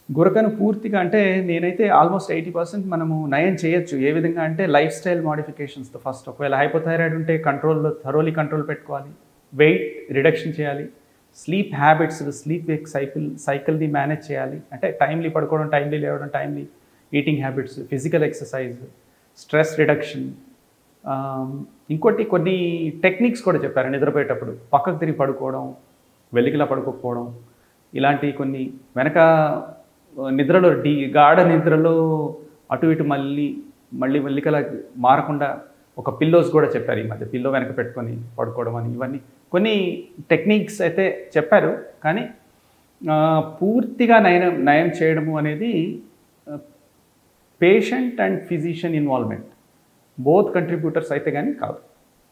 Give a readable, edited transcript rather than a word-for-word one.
గురకను పూర్తిగా అంటే నేనైతే ఆల్మోస్ట్ 80% మనము నయం చేయొచ్చు. ఏ విధంగా అంటే లైఫ్ స్టైల్ మోడిఫికేషన్స్‌తో ఫస్ట్ ఒకవేళ హైపోథైరాయిడ్ ఉంటే కంట్రోల్ పెట్టుకోవాలి. వెయిట్ రిడక్షన్ చేయాలి. స్లీప్ హ్యాబిట్స్, స్లీప్ వేక్ సైకిల్‌ని మేనేజ్ చేయాలి. అంటే టైమ్‌లీ పడుకోవడం, టైమ్‌లీ లేవడం, timely eating habits, physical exercise, stress reduction. ఇంకోటి కొన్ని టెక్నిక్స్ కూడా చెప్పారు నిద్రపోయేటప్పుడు. పక్కకు తిరిగి పడుకోవడం, వెలికిలా పడుకోకపోవడం, ఇలాంటి కొన్ని వెనక నిద్రలో గాఢ నిద్రలో అటు ఇటు మళ్ళీ మెల్లికలా మారకుండా ఒక పిల్లోస్ కూడా చెప్పారు ఈ మధ్య. పిల్లో వెనక పెట్టుకొని పడుకోవడం అని, ఇవన్నీ కొన్ని టెక్నిక్స్ అయితే చెప్పారు. కానీ పూర్తిగా నయం చేయడము అనేది patient and physician involvement both contributors అయితే కానీ కాదు.